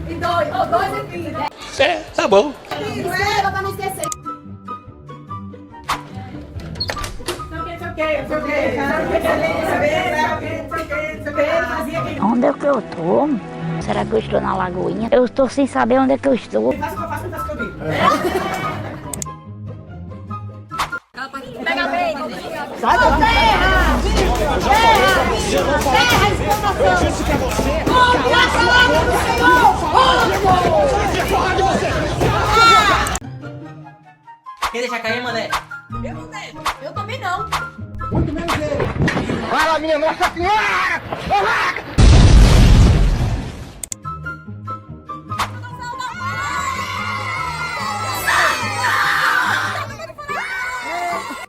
E dois, ou dois e filho. É, tá bom. Escreva pra não esquecer. Onde é que eu tô? Será que eu estou na Lagoinha? Eu estou sem saber onde é que eu estou. Pega bem. Terra! Terra, exclamação! Ouve a palavra do Senhor! Quer deixar cair, mané? Eu não devo. Eu também não. Fala, minha Nossa Senhora!